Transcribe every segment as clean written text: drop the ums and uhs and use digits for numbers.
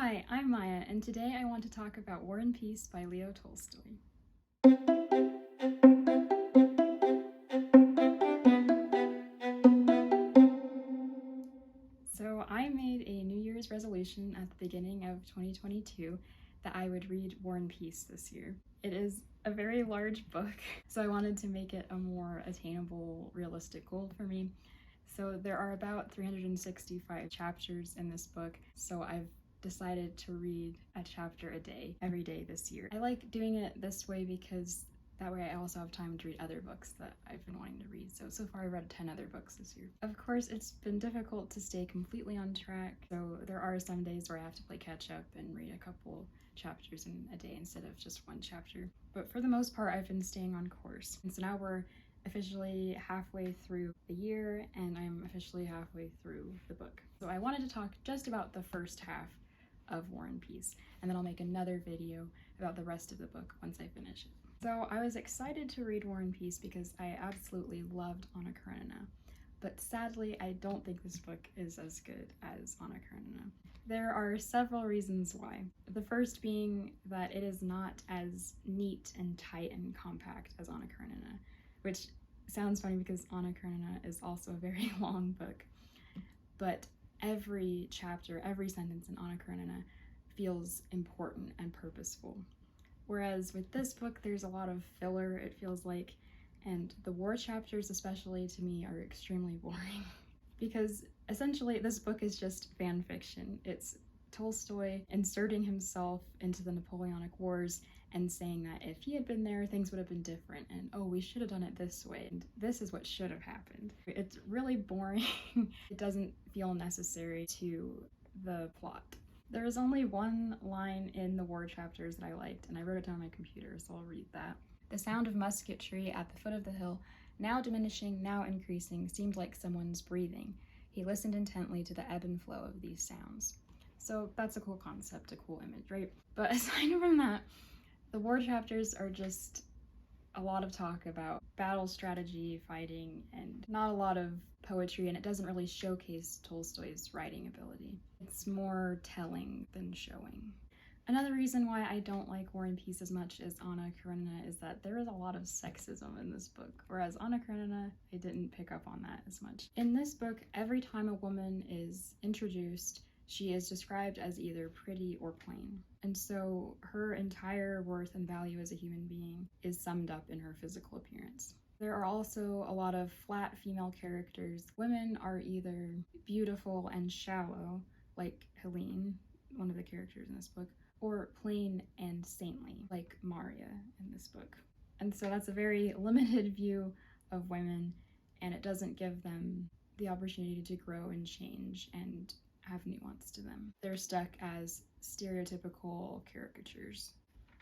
Hi, I'm Maya, and today I want to talk about War and Peace by Leo Tolstoy. So I made a New Year's resolution at the beginning of 2022 that I would read War and Peace this year. It is a very large book, so I wanted to make it a more attainable, realistic goal for me. So there are about 365 chapters in this book, so I've decided to read a chapter a day, every day this year. I like doing it this way because that way I also have time to read other books that I've been wanting to read. So far I read 10 other books this year. Of course, it's been difficult to stay completely on track, so there are some days where I have to play catch up and read a couple chapters in a day instead of just one chapter. But for the most part, I've been staying on course. And so now we're officially halfway through the year, and I'm officially halfway through the book. So I wanted to talk just about the first half of War and Peace, and then I'll make another video about the rest of the book once I finish it. So I was excited to read War and Peace because I absolutely loved Anna Karenina, but sadly I don't think this book is as good as Anna Karenina. There are several reasons why. The first being that it is not as neat and tight and compact as Anna Karenina, which sounds funny because Anna Karenina is also a very long book, but every chapter, every sentence in Anna Karenina feels important and purposeful. Whereas with this book, there's a lot of filler, it feels like, and the war chapters especially to me are extremely boring because essentially this book is just fan fiction. It's Tolstoy inserting himself into the Napoleonic Wars and saying that if he had been there, things would have been different, and oh, we should have done it this way, and this is what should have happened. It's really boring. It doesn't feel necessary to the plot. There is only one line in the war chapters that I liked, and I wrote it down on my computer, so I'll read that. The sound of musketry at the foot of the hill, now diminishing, now increasing, seemed like someone's breathing. He listened intently to the ebb and flow of these sounds. So that's a cool concept, a cool image, right? But aside from that, the war chapters are just a lot of talk about battle strategy, fighting, and not a lot of poetry, and it doesn't really showcase Tolstoy's writing ability. It's more telling than showing. Another reason why I don't like War and Peace as much as Anna Karenina is that there is a lot of sexism in this book, whereas Anna Karenina, I didn't pick up on that as much. In this book, every time a woman is introduced, she is described as either pretty or plain. And so her entire worth and value as a human being is summed up in her physical appearance. There are also a lot of flat female characters. Women are either beautiful and shallow, like Helene, one of the characters in this book, or plain and saintly, like Maria in this book. And so that's a very limited view of women, and it doesn't give them the opportunity to grow and change and have nuance to them. They're stuck as stereotypical caricatures.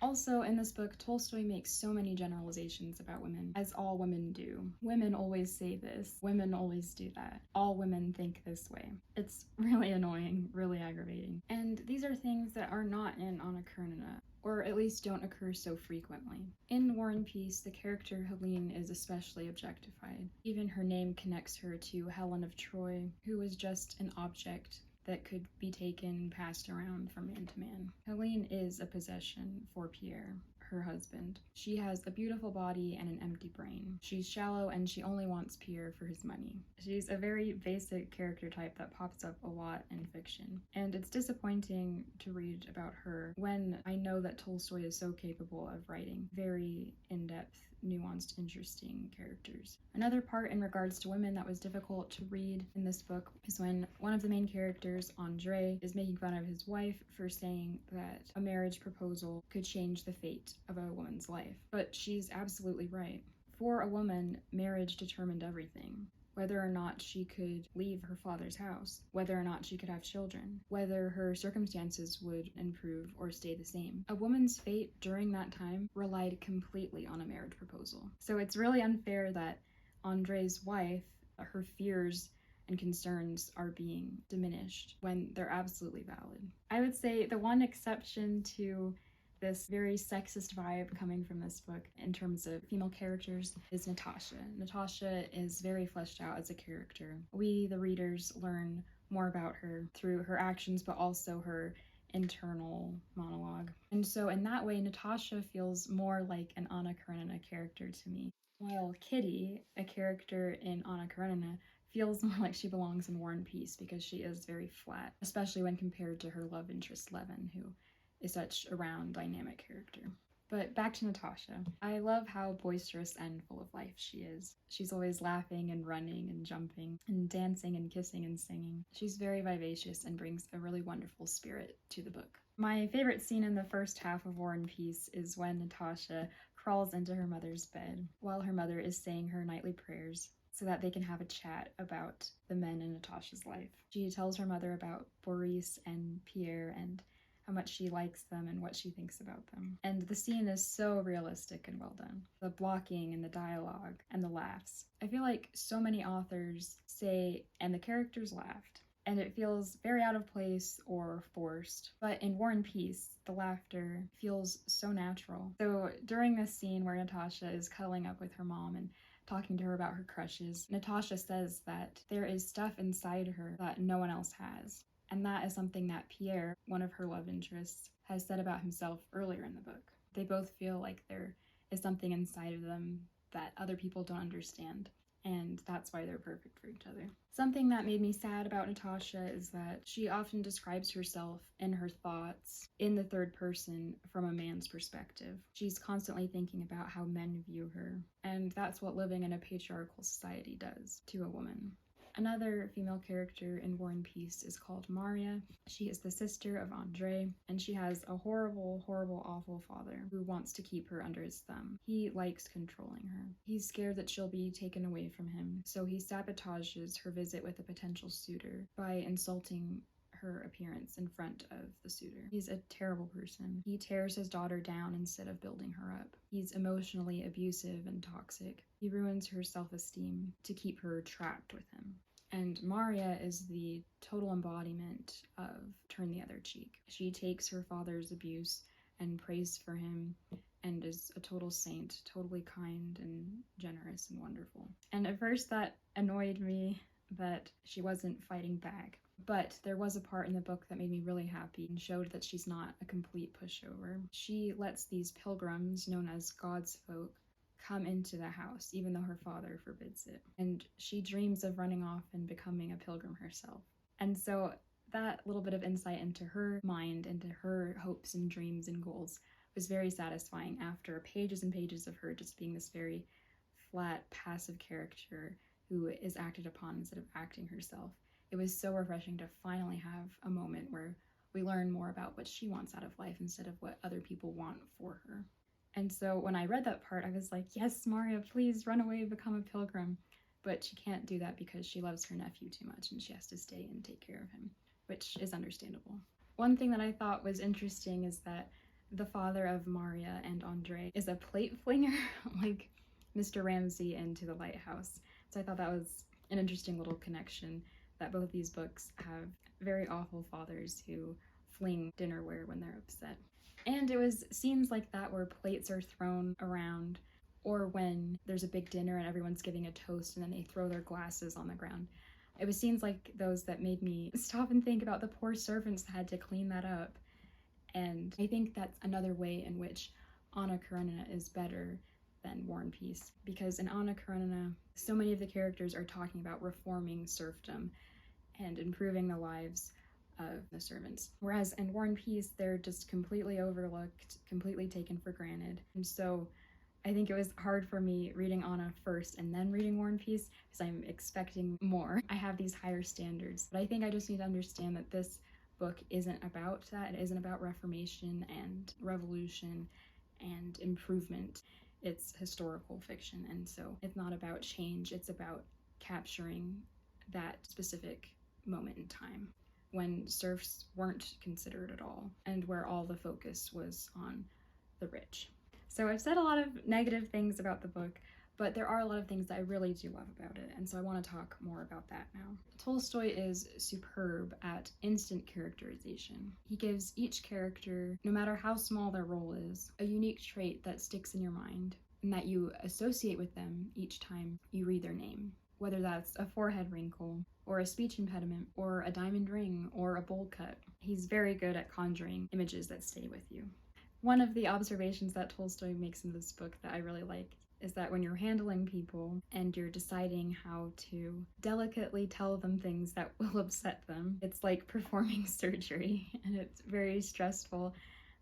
Also, in this book, Tolstoy makes so many generalizations about women, as all women do. Women always say this, women always do that, all women think this way. It's really annoying, really aggravating. And these are things that are not in Anna Karenina, or at least don't occur so frequently. In War and Peace, the character Helene is especially objectified. Even her name connects her to Helen of Troy, who was just an object that could be taken, passed around from man to man. Helene is a possession for Pierre, her husband. She has a beautiful body and an empty brain. She's shallow and she only wants Pierre for his money. She's a very basic character type that pops up a lot in fiction. And it's disappointing to read about her when I know that Tolstoy is so capable of writing very in-depth, nuanced, interesting characters. Another part in regards to women that was difficult to read in this book is when one of the main characters, Andre, is making fun of his wife for saying that a marriage proposal could change the fate of a woman's life. But she's absolutely right. For a woman, marriage determined everything. Whether or not she could leave her father's house, whether or not she could have children, whether her circumstances would improve or stay the same. A woman's fate during that time relied completely on a marriage proposal. So it's really unfair that Andre's wife, her fears and concerns are being diminished when they're absolutely valid. I would say the one exception to this very sexist vibe coming from this book in terms of female characters is Natasha. Natasha is very fleshed out as a character. We, the readers, learn more about her through her actions, but also her internal monologue. And so in that way, Natasha feels more like an Anna Karenina character to me, while Kitty, a character in Anna Karenina, feels more like she belongs in War and Peace because she is very flat, especially when compared to her love interest Levin, who is such a round, dynamic character. But back to Natasha. I love how boisterous and full of life she is. She's always laughing and running and jumping and dancing and kissing and singing. She's very vivacious and brings a really wonderful spirit to the book. My favorite scene in the first half of War and Peace is when Natasha crawls into her mother's bed while her mother is saying her nightly prayers so that they can have a chat about the men in Natasha's life. She tells her mother about Boris and Pierre and how much she likes them and what she thinks about them. And the scene is so realistic and well done. The blocking and the dialogue and the laughs. I feel like so many authors say, and the characters laughed, and it feels very out of place or forced. But in War and Peace, the laughter feels so natural. So during this scene where Natasha is cuddling up with her mom and talking to her about her crushes, Natasha says that there is stuff inside her that no one else has. And that is something that Pierre, one of her love interests, has said about himself earlier in the book. They both feel like there is something inside of them that other people don't understand, and that's why they're perfect for each other. Something that made me sad about Natasha is that she often describes herself and her thoughts in the third person from a man's perspective. She's constantly thinking about how men view her, and that's what living in a patriarchal society does to a woman. Another female character in War and Peace is called Maria. She is the sister of Andrei, and she has a horrible, horrible, awful father who wants to keep her under his thumb. He likes controlling her. He's scared that she'll be taken away from him, so he sabotages her visit with a potential suitor by insulting her appearance in front of the suitor. He's a terrible person. He tears his daughter down instead of building her up. He's emotionally abusive and toxic. He ruins her self-esteem to keep her trapped with him. And Maria is the total embodiment of turn the other cheek. She takes her father's abuse and prays for him and is a total saint, totally kind and generous and wonderful. And at first that annoyed me that she wasn't fighting back. But there was a part in the book that made me really happy and showed that she's not a complete pushover. She lets these pilgrims, known as God's folk, come into the house, even though her father forbids it. And she dreams of running off and becoming a pilgrim herself. And so that little bit of insight into her mind, into her hopes and dreams and goals, was very satisfying after pages and pages of her just being this very flat, passive character who is acted upon instead of acting herself. It was so refreshing to finally have a moment where we learn more about what she wants out of life instead of what other people want for her. And so when I read that part, I was like, yes, Maria, please run away and become a pilgrim. But she can't do that because she loves her nephew too much and she has to stay and take care of him, which is understandable. One thing that I thought was interesting is that the father of Maria and Andrei is a plate flinger, like Mr. Ramsay into The Lighthouse. So I thought that was an interesting little connection, that both these books have very awful fathers who fling dinnerware when they're upset. And it was scenes like that where plates are thrown around, or when there's a big dinner and everyone's giving a toast and then they throw their glasses on the ground. It was scenes like those that made me stop and think about the poor servants that had to clean that up. And I think that's another way in which Anna Karenina is better than War and Peace, because in Anna Karenina, so many of the characters are talking about reforming serfdom and improving the lives of the servants. Whereas in War and Peace, they're just completely overlooked, completely taken for granted. And so I think it was hard for me reading Anna first and then reading War and Peace because I'm expecting more. I have these higher standards, but I think I just need to understand that this book isn't about that. It isn't about reformation and revolution and improvement. It's historical fiction, and so it's not about change. It's about capturing that specific moment in time when serfs weren't considered at all and where all the focus was on the rich. So I've said a lot of negative things about the book, but there are a lot of things that I really do love about it, and so I want to talk more about that now. Tolstoy is superb at instant characterization. He gives each character, no matter how small their role is, a unique trait that sticks in your mind and that you associate with them each time you read their name. Whether that's a forehead wrinkle, or a speech impediment, or a diamond ring, or a bowl cut. He's very good at conjuring images that stay with you. One of the observations that Tolstoy makes in this book that I really like is that when you're handling people and you're deciding how to delicately tell them things that will upset them, it's like performing surgery, and it's very stressful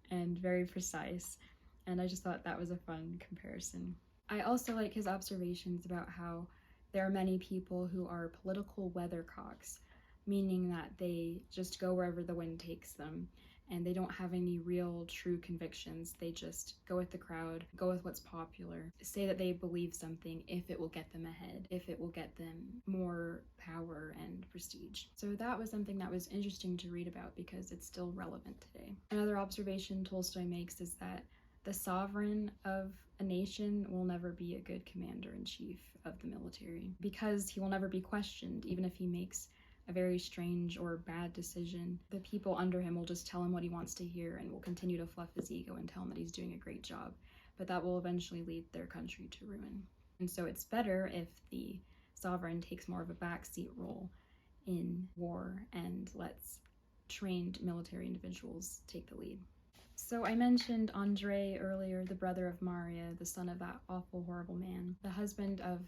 and very precise. And I just thought that was a fun comparison. I also like his observations about how there are many people who are political weathercocks, meaning that they just go wherever the wind takes them, and they don't have any real true convictions. They just go with the crowd, go with what's popular, say that they believe something if it will get them ahead, if it will get them more power and prestige. So that was something that was interesting to read about because it's still relevant today. Another observation Tolstoy makes is that the sovereign of a nation will never be a good commander-in-chief of the military because he will never be questioned, even if he makes a very strange or bad decision. The people under him will just tell him what he wants to hear and will continue to fluff his ego and tell him that he's doing a great job, but that will eventually lead their country to ruin. And so it's better if the sovereign takes more of a backseat role in war and lets trained military individuals take the lead. So I mentioned Andrei earlier, the brother of Maria, the son of that awful, horrible man, the husband of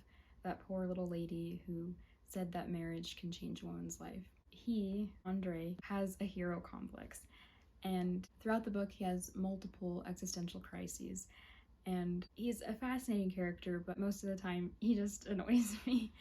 that poor little lady who said that marriage can change a woman's life. He, Andrei, has a hero complex, and throughout the book he has multiple existential crises, and he's a fascinating character, but most of the time he just annoys me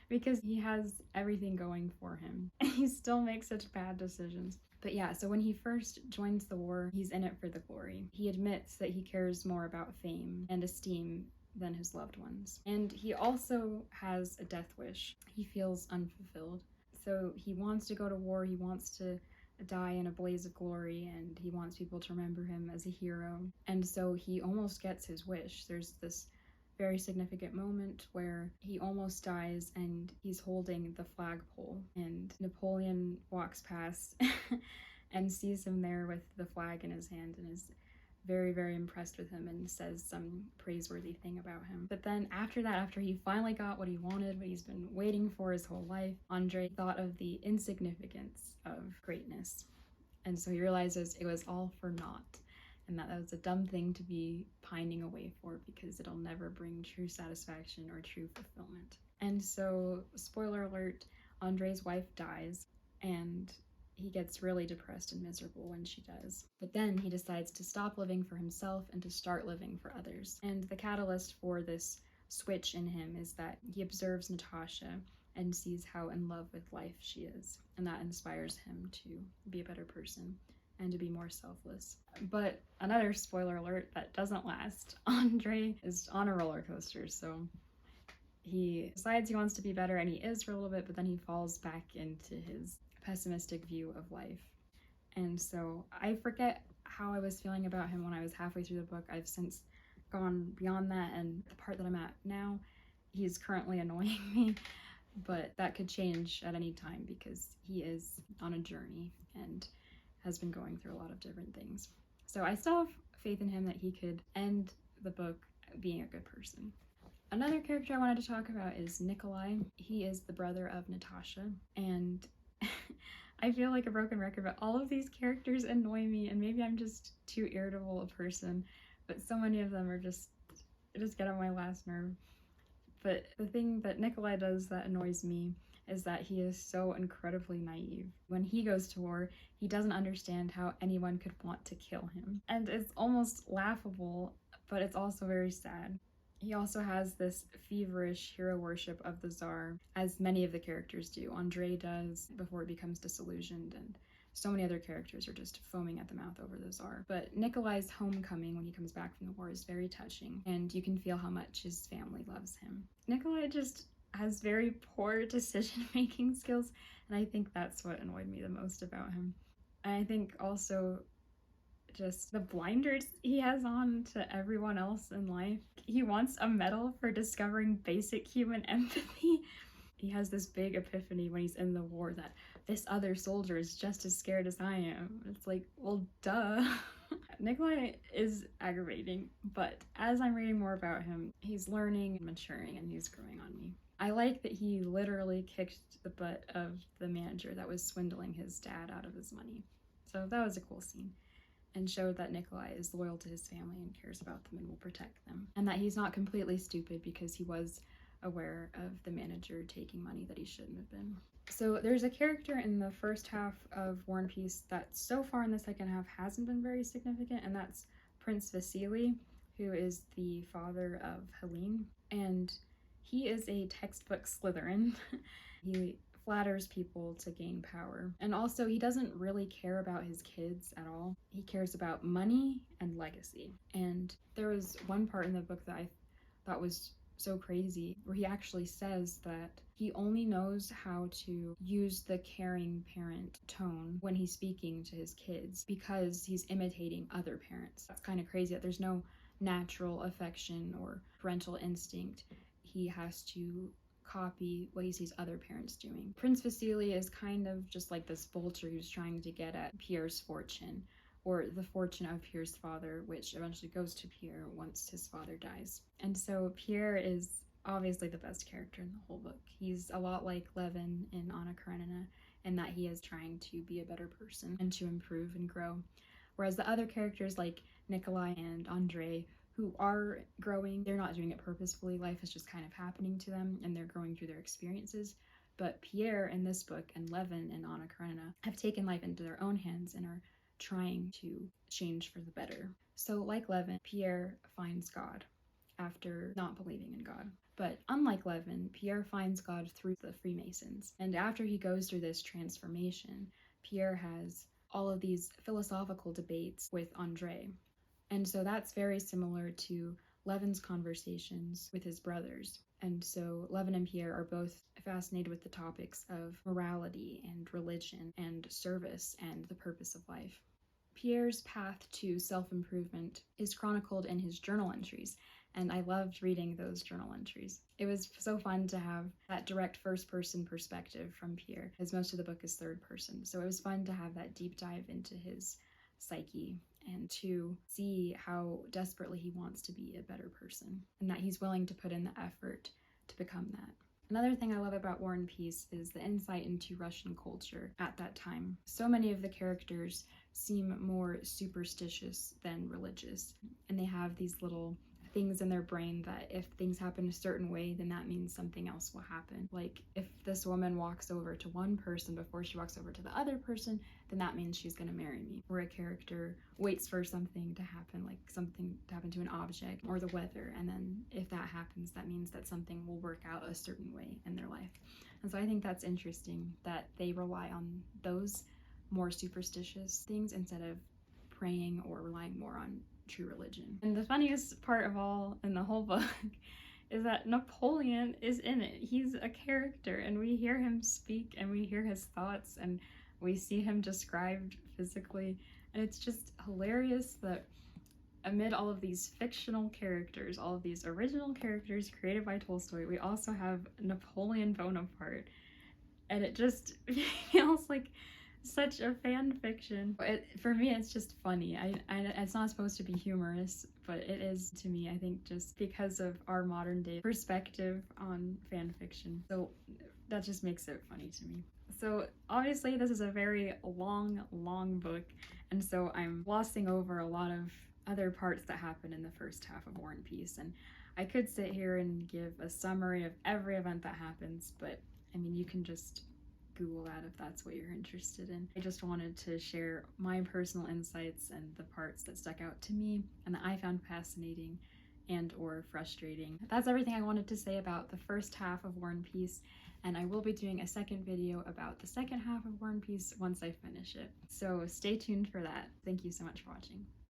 because he has everything going for him and he still makes such bad decisions. But yeah, so when he first joins the war, he's in it for the glory. He admits that he cares more about fame and esteem than his loved ones. And he also has a death wish. He feels unfulfilled. So he wants to go to war, he wants to die in a blaze of glory, and he wants people to remember him as a hero. And so he almost gets his wish. There's this very significant moment where he almost dies and he's holding the flagpole, and Napoleon walks past and sees him there with the flag in his hand and is very, very impressed with him and says some praiseworthy thing about him. But then after that, after he finally got what he wanted, what he's been waiting for his whole life, Andrei thought of the insignificance of greatness. And so he realizes it was all for naught, and that was a dumb thing to be pining away for because it'll never bring true satisfaction or true fulfillment. And so, spoiler alert, Andrei's wife dies, and he gets really depressed and miserable when she does. But then he decides to stop living for himself and to start living for others. And the catalyst for this switch in him is that he observes Natasha and sees how in love with life she is. And that inspires him to be a better person and to be more selfless. But another spoiler alert that doesn't last, Andrei is on a roller coaster, so he decides he wants to be better, and he is for a little bit, but then he falls back into his pessimistic view of life. And so I forget how I was feeling about him when I was halfway through the book. I've since gone beyond that, and the part that I'm at now, he's currently annoying me, but that could change at any time because he is on a journey and has been going through a lot of different things. So I still have faith in him that he could end the book being a good person. Another character I wanted to talk about is Nikolai. He is the brother of Natasha, and I feel like a broken record, but all of these characters annoy me, and maybe I'm just too irritable a person, but so many of them are just get on my last nerve. But the thing that Nikolai does that annoys me is that he is so incredibly naive. When he goes to war, he doesn't understand how anyone could want to kill him. And it's almost laughable, but it's also very sad. He also has this feverish hero worship of the Tsar, as many of the characters do. Andrei does before he becomes disillusioned, and so many other characters are just foaming at the mouth over the Tsar. But Nikolai's homecoming when he comes back from the war is very touching, and you can feel how much his family loves him. Nikolai just has very poor decision-making skills, and I think that's what annoyed me the most about him. And I think also just the blinders he has on to everyone else in life. He wants a medal for discovering basic human empathy. He has this big epiphany when he's in the war that this other soldier is just as scared as I am. It's like, well, duh. Nikolai is aggravating, but as I'm reading more about him, he's learning and maturing, and he's growing on me. I like that he literally kicked the butt of the manager that was swindling his dad out of his money. So that was a cool scene, and showed that Nikolai is loyal to his family and cares about them and will protect them. And that he's not completely stupid because he was aware of the manager taking money that he shouldn't have been. So there's a character in the first half of War and Peace that so far in the second half hasn't been very significant, and that's Prince Vasily, who is the father of Helene. And he is a textbook Slytherin. He flatters people to gain power. And also, he doesn't really care about his kids at all. He cares about money and legacy. And there was one part in the book that I thought was so crazy, where he actually says that he only knows how to use the caring parent tone when he's speaking to his kids because he's imitating other parents. That's kind of crazy that there's no natural affection or parental instinct. He has to copy what he sees other parents doing. Prince Vasily is kind of just like this vulture who's trying to get at Pierre's fortune, or the fortune of Pierre's father, which eventually goes to Pierre once his father dies. And so Pierre is obviously the best character in the whole book. He's a lot like Levin in Anna Karenina, in that he is trying to be a better person and to improve and grow. Whereas the other characters like Nikolai and Andrei, who are growing, they're not doing it purposefully. Life is just kind of happening to them and they're growing through their experiences. But Pierre in this book and Levin in Anna Karenina have taken life into their own hands and are trying to change for the better. So like Levin, Pierre finds God after not believing in God. But unlike Levin, Pierre finds God through the Freemasons. And after he goes through this transformation, Pierre has all of these philosophical debates with Andrei. And so that's very similar to Levin's conversations with his brothers. And so Levin and Pierre are both fascinated with the topics of morality and religion and service and the purpose of life. Pierre's path to self-improvement is chronicled in his journal entries, and I loved reading those journal entries. It was so fun to have that direct first-person perspective from Pierre, as most of the book is third person. So it was fun to have that deep dive into his psyche and to see how desperately he wants to be a better person and that he's willing to put in the effort to become that. Another thing I love about War and Peace is the insight into Russian culture at that time. So many of the characters seem more superstitious than religious, and they have these little things in their brain that if things happen a certain way, then that means something else will happen. Like if this woman walks over to one person before she walks over to the other person, then that means she's gonna marry me. Or a character waits for something to happen, like something to happen to an object or the weather, and then if that happens, that means that something will work out a certain way in their life. And so I think that's interesting that they rely on those more superstitious things instead of praying or relying more on true religion. And the funniest part of all in the whole book is that Napoleon is in it. He's a character and we hear him speak and we hear his thoughts and we see him described physically, and it's just hilarious that amid all of these fictional characters, all of these original characters created by Tolstoy, we also have Napoleon Bonaparte, and it just feels like such a fan fiction. For me, it's just funny. It's not supposed to be humorous, but it is to me, I think, just because of our modern day perspective on fan fiction. So that just makes it funny to me. So obviously this is a very long book, and so I'm glossing over a lot of other parts that happen in the first half of War and Peace, and I could sit here and give a summary of every event that happens, but I mean, you can just Google that if that's what you're interested in. I just wanted to share my personal insights and the parts that stuck out to me and that I found fascinating and or frustrating. That's everything I wanted to say about the first half of War and Peace, and I will be doing a second video about the second half of War and Peace once I finish it. So stay tuned for that. Thank you so much for watching.